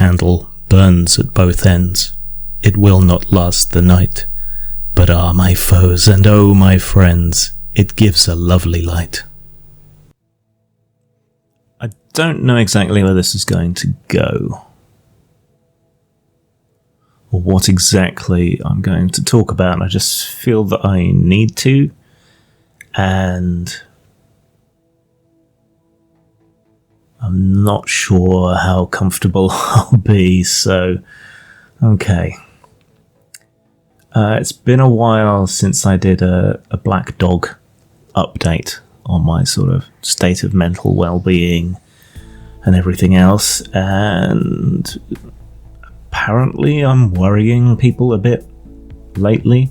candle burns at both ends. It will not last the night. But ah, my foes, and oh, my friends, it gives a lovely light. I don't know exactly where this is going to go, or what exactly I'm going to talk about. I just feel that I need to, and I'm not sure how comfortable I'll be, so okay. It's been a while since I did a Black Dog update on my sort of state of mental well-being and everything else, and apparently I'm worrying people a bit lately.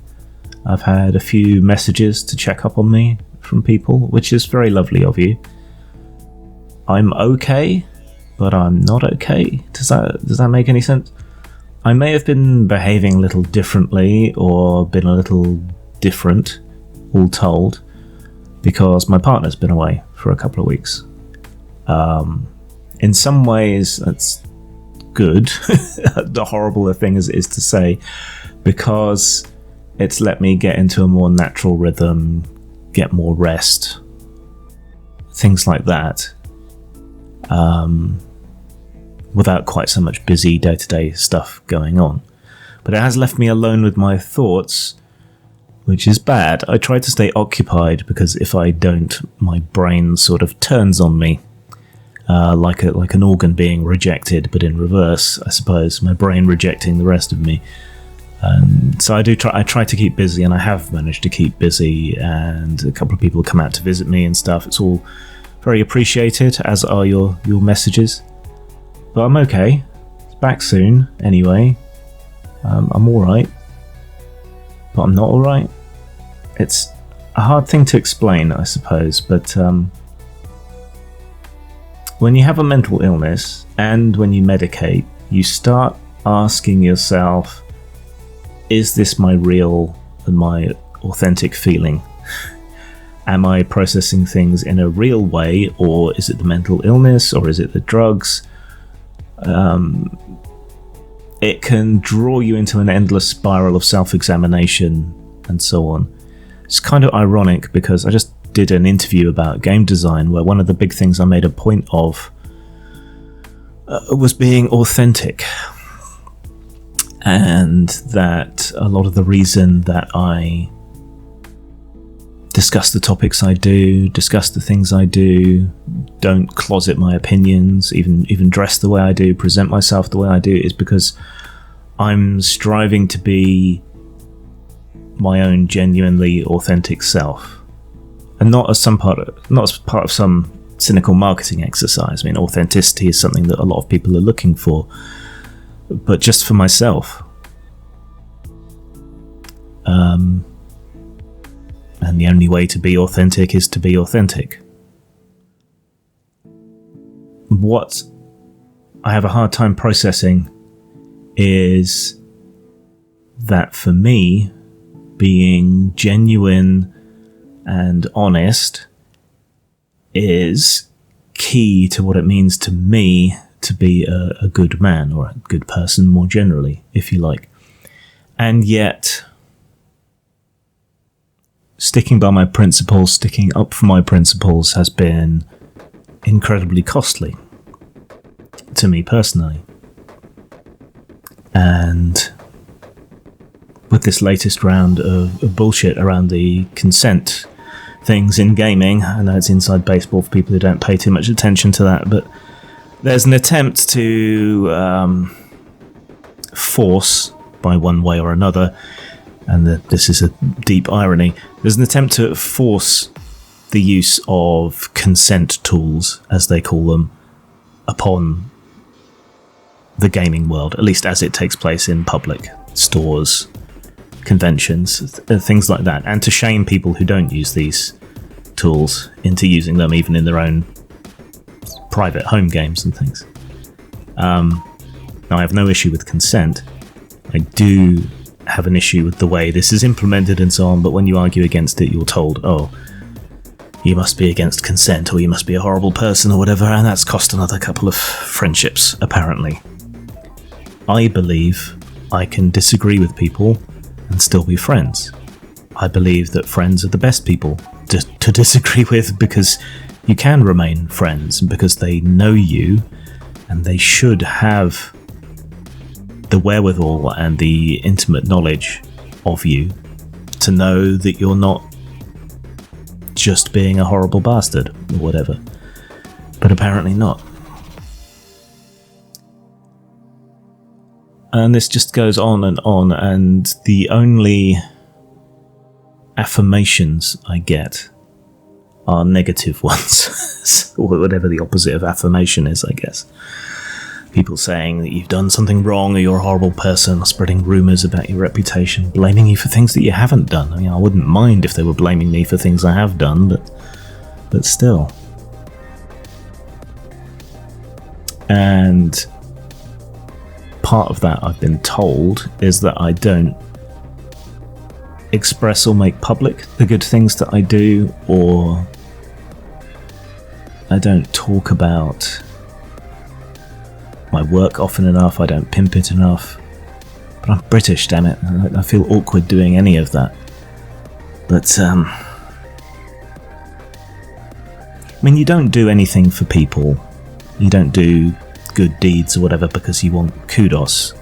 I've had a few messages to check up on me from people, which is very lovely of you. I'm okay, but I'm not okay. Does that make any sense? I may have been behaving a little differently or been a little different, all told, because my partner's been away for a couple of weeks. In some ways, that's good. The horrible thing is to say, because it's let me get into a more natural rhythm, get more rest, things like that. Without quite so much busy day-to-day stuff going on. But it has left me alone with my thoughts, which is bad. I try to stay occupied, because if I don't, my brain sort of turns on me, like an organ being rejected, but in reverse, I suppose, my brain rejecting the rest of me. So I try to keep busy, and I have managed to keep busy, and a couple of people come out to visit me and stuff. It's all very appreciated, as are your messages. But I'm okay. It's back soon, anyway. I'm alright. But I'm not alright. It's a hard thing to explain, I suppose, but when you have a mental illness, and when you medicate, you start asking yourself, is this my real and my authentic feeling? Am I processing things in a real way, or is it the mental illness, or is it the drugs? It can draw you into an endless spiral of self-examination and so on. It's kind of ironic, because I just did an interview about game design where one of the big things I made a point of was being authentic, and that a lot of the reason that I discuss the topics I do, discuss the things I do, don't closet my opinions, even dress the way I do, present myself the way I do, is because I'm striving to be my own genuinely authentic self, and not as part of some cynical marketing exercise. I mean, authenticity is something that a lot of people are looking for, but just for myself. And the only way to be authentic is to be authentic. What I have a hard time processing is that for me, being genuine and honest is key to what it means to me to be a good man, or a good person more generally, if you like. And yet, sticking by my principles, sticking up for my principles, has been incredibly costly to me personally. And with this latest round of bullshit around the consent things in gaming, I know it's inside baseball for people who don't pay too much attention to that, but there's an attempt to force, by one way or another, and this is a deep irony, there's an attempt to force the use of consent tools, as they call them, upon the gaming world, at least as it takes place in public stores, conventions, things like that, and to shame people who don't use these tools into using them even in their own private home games and things. Now, I have no issue with consent. I do have an issue with the way this is implemented and so on, but when you argue against it, you're told, oh, you must be against consent, or you must be a horrible person, or whatever, and that's cost another couple of friendships, apparently. I believe I can disagree with people and still be friends. I believe that friends are the best people to disagree with, because you can remain friends and because they know you and they should have the wherewithal and the intimate knowledge of you to know that you're not just being a horrible bastard or whatever. But apparently not. And this just goes on, and the only affirmations I get are negative ones, or whatever the opposite of affirmation is, I guess. People saying that you've done something wrong, or you're a horrible person, or spreading rumours about your reputation, blaming you for things that you haven't done. I mean, I wouldn't mind if they were blaming me for things I have done, but still. And part of that, I've been told, is that I don't express or make public the good things that I do, or I don't talk about my work often enough, I don't pimp it enough. But I'm British, damn it. I feel awkward doing any of that. But, I mean, you don't do anything for people. You don't do good deeds or whatever because you want kudos,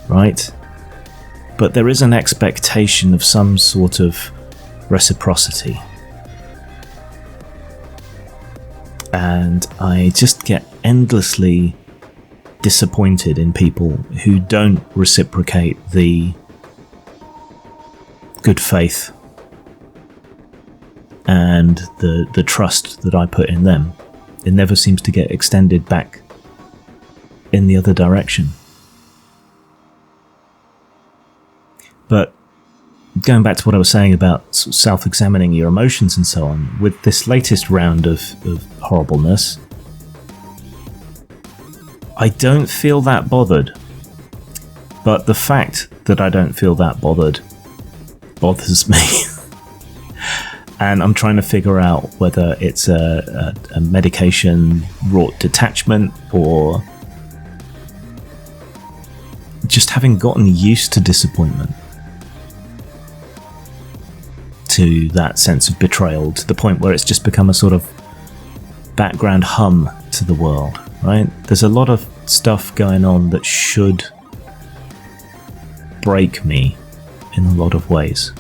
right? But there is an expectation of some sort of reciprocity. And I just get endlessly disappointed in people who don't reciprocate the good faith and the trust that I put in them. It never seems to get extended back in the other direction. But going back to what I was saying about self-examining your emotions and so on, with this latest round of horribleness, I don't feel that bothered. But the fact that I don't feel that bothered bothers me. And I'm trying to figure out whether it's a medication-wrought detachment, or just having gotten used to disappointment, to that sense of betrayal, to the point where it's just become a sort of background hum to the world, right? There's a lot of stuff going on that should break me in a lot of ways.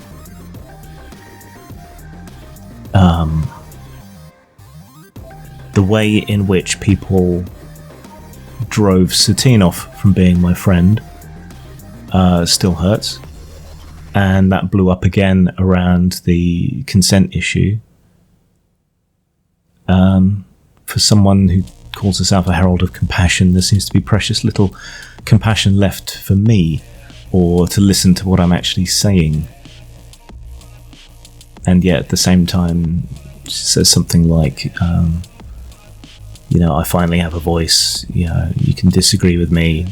The way in which people drove Satine off from being my friend still hurts. And that blew up again around the consent issue. For someone who calls herself a herald of compassion, there seems to be precious little compassion left for me, or to listen to what I'm actually saying. And yet at the same time, she says something like, I finally have a voice, you can disagree with me,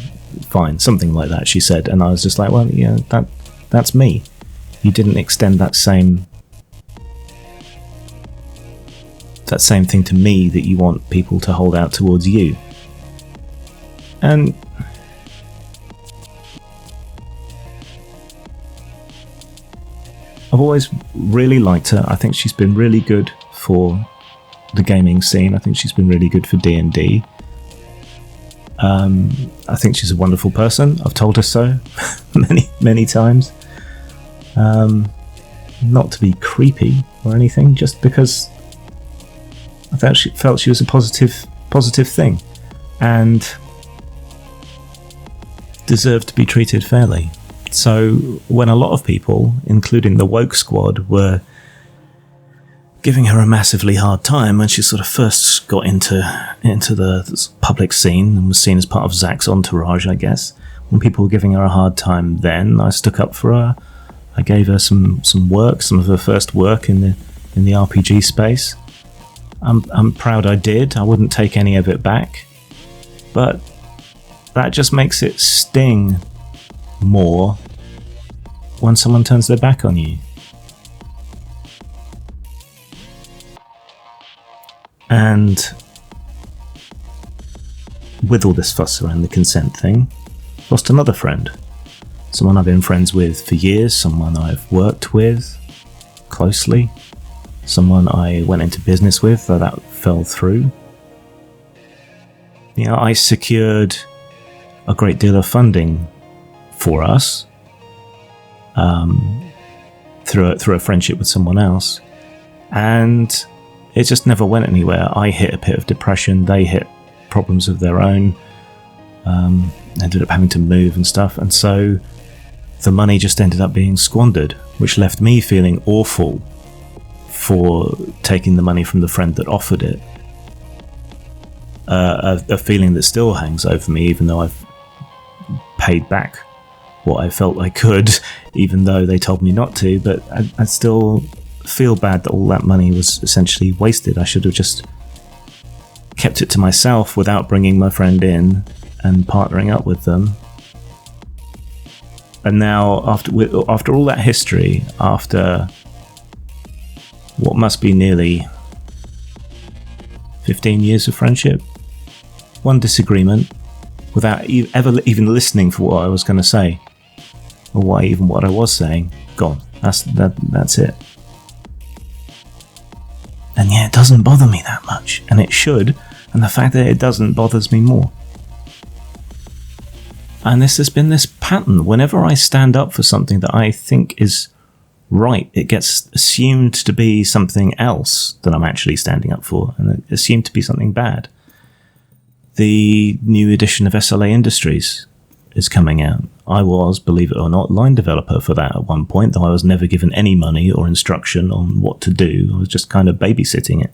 fine, something like that, she said. And I was just like, well, that's me. You didn't extend that same thing to me that you want people to hold out towards you. And I've always really liked her. I think she's been really good for the gaming scene. I think she's been really good for D&D. I think she's a wonderful person. I've told her so many times. Not to be creepy or anything, just because I felt she was a positive thing, and deserved to be treated fairly. So when a lot of people, including the woke squad, were giving her a massively hard time when she sort of first got into the public scene and was seen as part of Zach's entourage, I guess, when people were giving her a hard time, then I stuck up for her. I gave her some work, some of her first work in the RPG space. I'm proud I did. I wouldn't take any of it back, but that just makes it sting more when someone turns their back on you. And with all this fuss around the consent thing, lost another friend. Someone I've been friends with for years, someone I've worked with closely, someone I went into business with, though that fell through. I secured a great deal of funding for us through a friendship with someone else, and it just never went anywhere. I hit a pit of depression, they hit problems of their own, ended up having to move and stuff, and so the money just ended up being squandered, which left me feeling awful for taking the money from the friend that offered it. A feeling that still hangs over me, even though I've paid back what I felt I could, even though they told me not to, but I still feel bad that all that money was essentially wasted. I should have just kept it to myself without bringing my friend in and partnering up with them. And now, after all that history, after what must be nearly 15 years of friendship, one disagreement, without ever even listening for what I was going to say, or what I was saying, gone. That's it. And yeah, it doesn't bother me that much, and it should, and the fact that it doesn't bothers me more. And this has been this pattern. Whenever I stand up for something that I think is right, it gets assumed to be something else that I'm actually standing up for, and it's assumed to be something bad. The new edition of SLA Industries is coming out. I was, believe it or not, line developer for that at one point, though I was never given any money or instruction on what to do. I was just kind of babysitting it.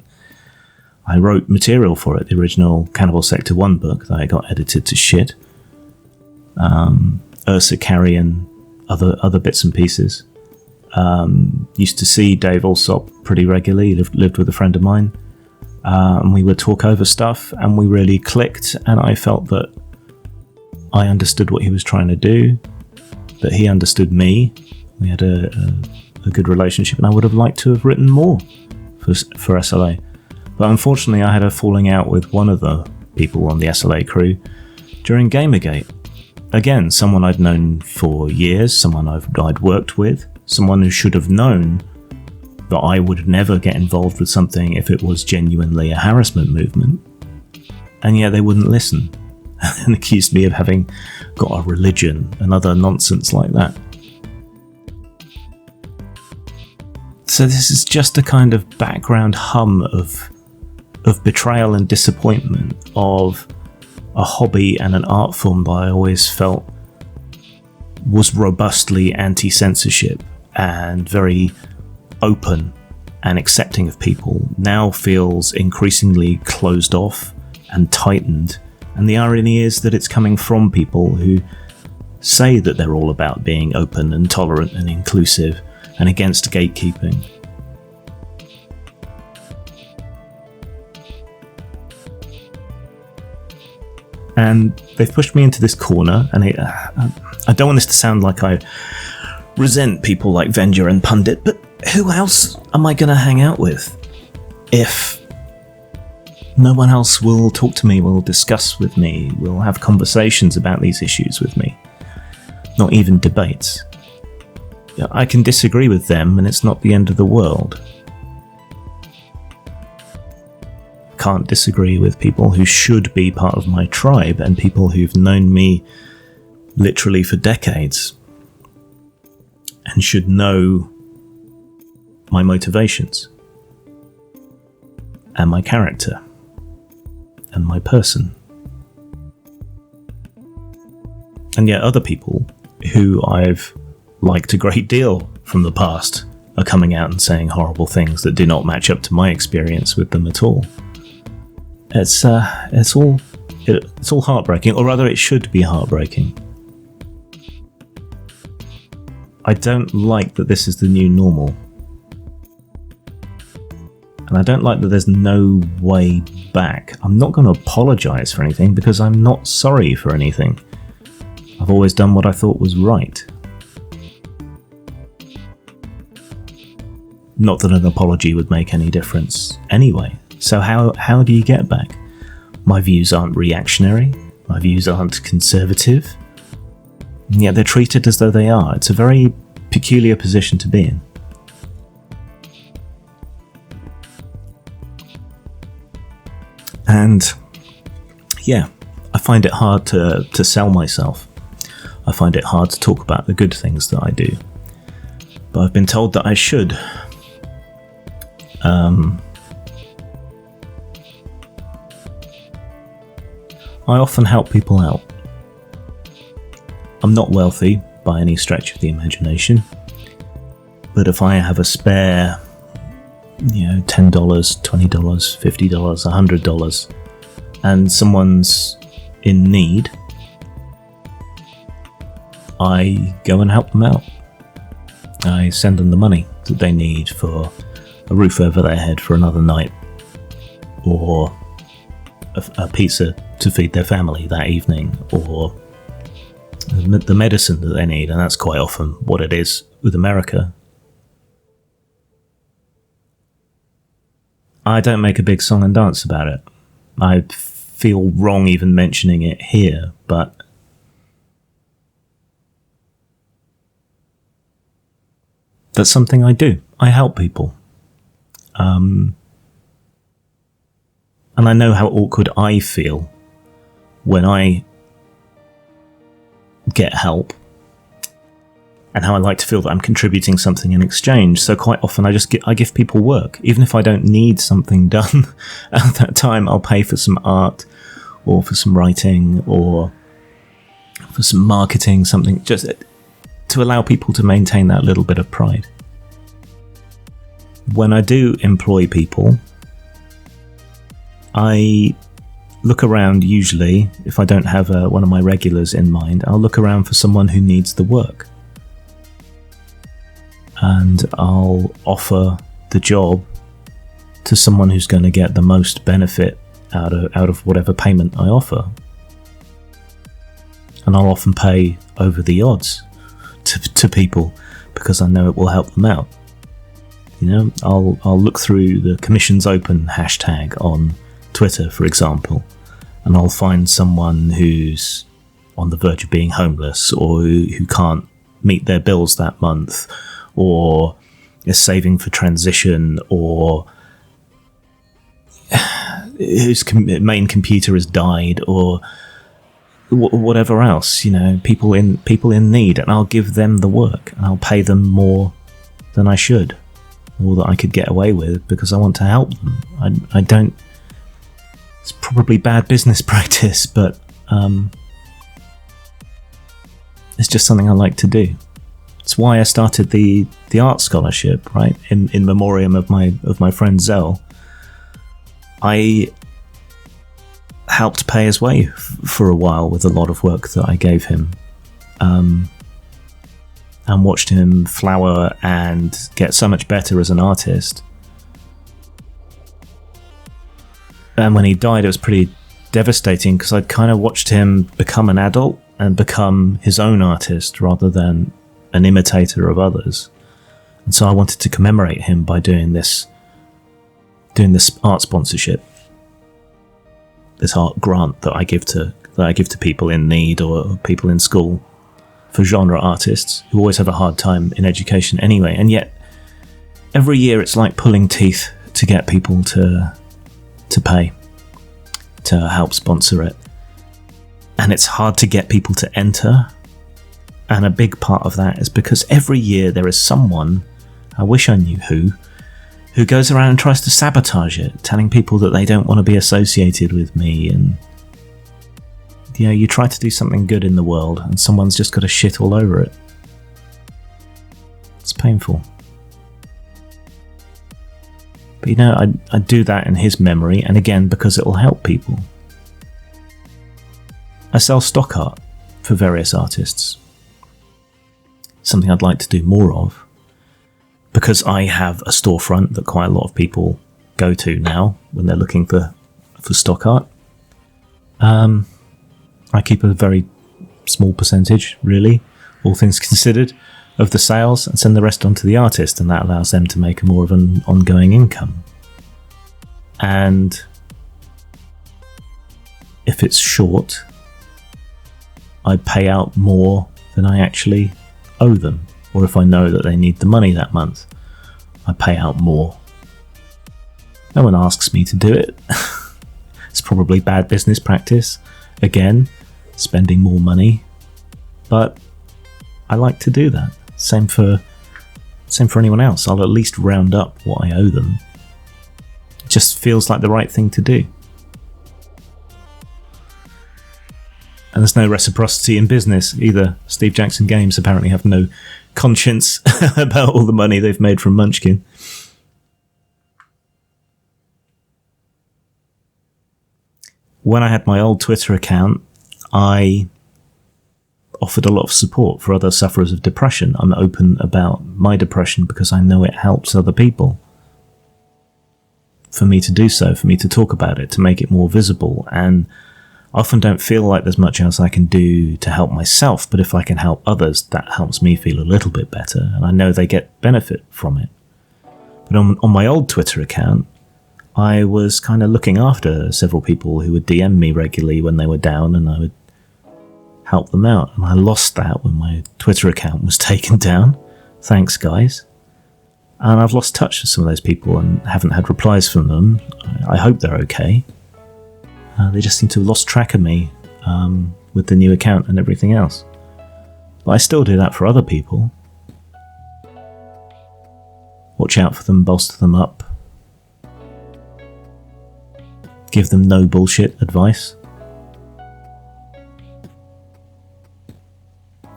I wrote material for it, the original Cannibal Sector 1 book that I got edited to shit. Ursa Carry and other bits and pieces. Used to see Dave Alsop pretty regularly. He lived with a friend of mine, and we would talk over stuff, and we really clicked, and I felt that I understood what he was trying to do, that he understood me. We had a good relationship, and I would have liked to have written more for SLA, but unfortunately I had a falling out with one of the people on the SLA crew during Gamergate. Again, someone I'd known for years, someone I'd worked with, someone who should have known that I would never get involved with something if it was genuinely a harassment movement, and yet they wouldn't listen and accused me of having got a religion and other nonsense like that. So this is just a kind of background hum of betrayal and disappointment of a hobby and an art form that I always felt was robustly anti-censorship and very open and accepting of people, now feels increasingly closed off and tightened. And the irony is that it's coming from people who say that they're all about being open and tolerant and inclusive and against gatekeeping. And they've pushed me into this corner, and I don't want this to sound like I resent people like Venger and Pundit, but who else am I going to hang out with if no one else will talk to me, will discuss with me, will have conversations about these issues with me? Not even debates. I can disagree with them, and it's not the end of the world. Can't disagree with people who should be part of my tribe and people who've known me literally for decades and should know my motivations and my character and my person. And yet other people who I've liked a great deal from the past are coming out and saying horrible things that do not match up to my experience with them at all. It's all heartbreaking, or rather it should be heartbreaking. I don't like that this is the new normal. And I don't like that there's no way back. I'm not going to apologise for anything because I'm not sorry for anything. I've always done what I thought was right. Not that an apology would make any difference anyway. So how do you get back? My views aren't reactionary. My views aren't conservative. And yet they're treated as though they are. It's a very peculiar position to be in. And yeah, I find it hard to sell myself. I find it hard to talk about the good things that I do. But I've been told that I should. I often help people out. I'm not wealthy by any stretch of the imagination, but if I have a spare, $10, $20, $50, $100, and someone's in need, I go and help them out. I send them the money that they need for a roof over their head for another night, or a pizza to feed their family that evening, or the medicine that they need, and that's quite often what it is with America. I don't make a big song and dance about it. I feel wrong even mentioning it here, but that's something I do. I help people. And I know how awkward I feel when I get help, and how I like to feel that I'm contributing something in exchange. So quite often I give people work, even if I don't need something done at that time. I'll pay for some art, or for some writing, or for some marketing, something, just to allow people to maintain that little bit of pride. When I do employ people, I look around. Usually, if I don't have one of my regulars in mind, I'll look around for someone who needs the work, and I'll offer the job to someone who's going to get the most benefit out of whatever payment I offer. And I'll often pay over the odds to people because I know it will help them out. I'll look through the commissions open hashtag on Twitter, for example, and I'll find someone who's on the verge of being homeless, or who can't meet their bills that month, or is saving for transition, or whose main computer has died, or whatever else. People in need, and I'll give them the work, and I'll pay them more than I should, or that I could get away with, because I want to help them. I don't. It's probably bad business practice, but it's just something I like to do. It's why I started the art scholarship, right? In memoriam of my friend Zell. I helped pay his way for a while with a lot of work that I gave him, and watched him flower and get so much better as an artist. And when he died, it was pretty devastating, because I'd kind of watched him become an adult and become his own artist rather than an imitator of others. And so I wanted to commemorate him by doing this art sponsorship, this art grant that I give to people in need, or people in school, for genre artists who always have a hard time in education anyway. And yet every year it's like pulling teeth to get people to pay to help sponsor it, and it's hard to get people to enter. And a big part of that is because every year there is someone, I wish I knew who goes around and tries to sabotage it, telling people that they don't want to be associated with me. And you try to do something good in the world, and someone's just got to shit all over it. It's painful. But I do that in his memory, and again, because it will help people. I sell stock art for various artists. Something I'd like to do more of, because I have a storefront that quite a lot of people go to now when they're looking for stock art. I keep a very small percentage, really, all things considered, of the sales, and send the rest on to the artist, and that allows them to make more of an ongoing income. And if it's short, I pay out more than I actually owe them. Or if I know that they need the money that month, I pay out more. No one asks me to do it. It's probably bad business practice. Again, spending more money. But I like to do that. Same for anyone else. I'll at least round up what I owe them. It just feels like the right thing to do. And there's no reciprocity in business either. Steve Jackson Games apparently have no conscience about all the money they've made from Munchkin. When I had my old Twitter account, I offered a lot of support for other sufferers of depression. I'm open about my depression because I know it helps other people. For me to do so, for me to talk about it, to make it more visible, and I often don't feel like there's much else I can do to help myself, but if I can help others, that helps me feel a little bit better, and I know they get benefit from it. But on my old Twitter account, I was kind of looking after several people who would DM me regularly when they were down, and I would help them out. And I lost that when my Twitter account was taken down. Thanks, guys. And I've lost touch with some of those people and haven't had replies from them. I hope they're okay. They just seem to have lost track of me with the new account and everything else. But I still do that for other people. Watch out for them, bolster them up. Give them no bullshit advice.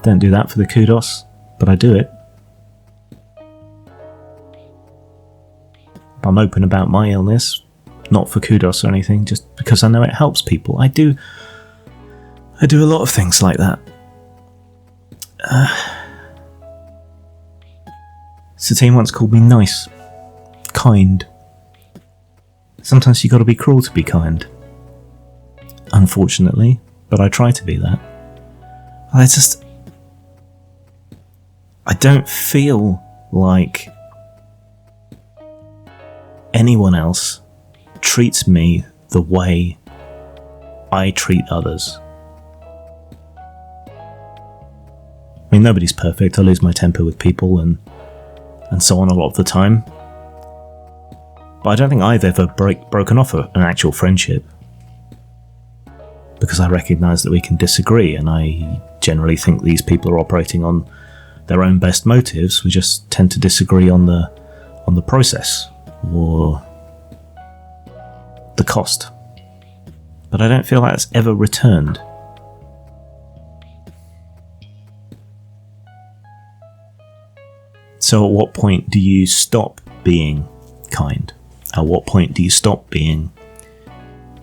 Don't do that for the kudos, but I do it. I'm open about my illness, not for kudos or anything, just because I know it helps people. I do a lot of things like that. Satine once called me nice, kind. Sometimes you got to be cruel to be kind. Unfortunately, but I try to be that. I don't feel like anyone else treats me the way I treat others. I mean, nobody's perfect. I lose my temper with people and so on a lot of the time. But I don't think I've ever broken off an actual friendship, because I recognise that we can disagree, and I generally think these people are operating on their own best motives. We just tend to disagree on the process or the cost. But I don't feel like that's ever returned. So at what point do you stop being kind? At what point do you stop being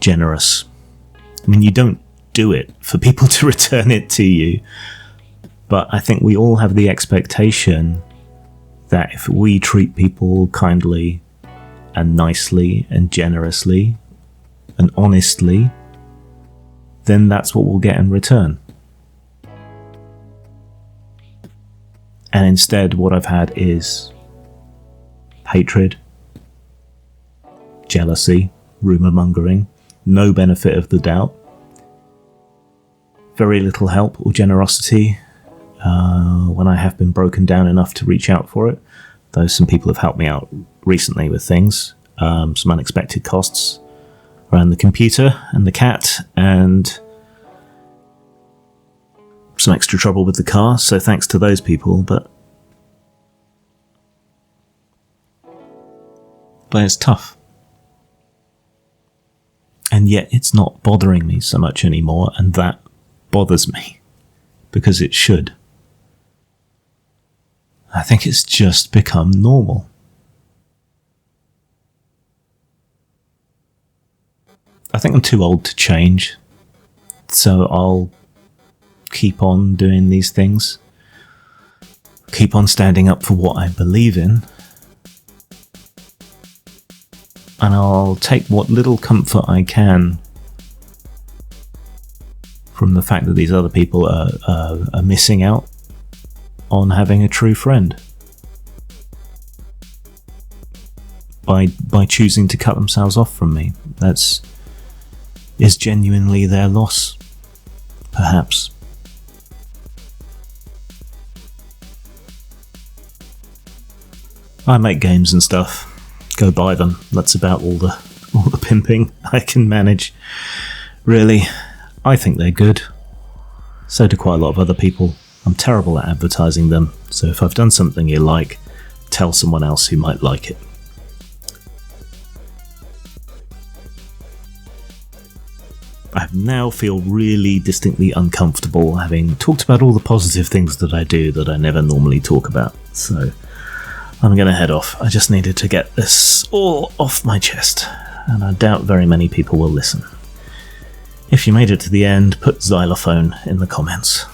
generous? I mean, you don't do it for people to return it to you, but I think we all have the expectation that if we treat people kindly and nicely and generously and honestly, then that's what we'll get in return. And instead, what I've had is hatred, jealousy, rumour mongering, no benefit of the doubt, very little help or generosity when I have been broken down enough to reach out for it, though some people have helped me out recently with things, some unexpected costs around the computer and the cat, and some extra trouble with the car, so thanks to those people, but it's tough. And yet it's not bothering me so much anymore, and that bothers me, because it should. I think it's just become normal. I think I'm too old to change, so I'll keep on doing these things, keep on standing up for what I believe in, and I'll take what little comfort I can from the fact that these other people are missing out on having a true friend by choosing to cut themselves off from me. Is genuinely their loss, perhaps. I make games and stuff. Go buy them. That's about all the pimping I can manage. Really, I think they're good. So do quite a lot of other people. I'm terrible at advertising them, so if I've done something you like, tell someone else who might like it. I now feel really distinctly uncomfortable having talked about all the positive things that I do that I never normally talk about, so I'm going to head off. I just needed to get this all off my chest, and I doubt very many people will listen. If you made it to the end, put xylophone in the comments.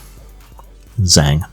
Zang.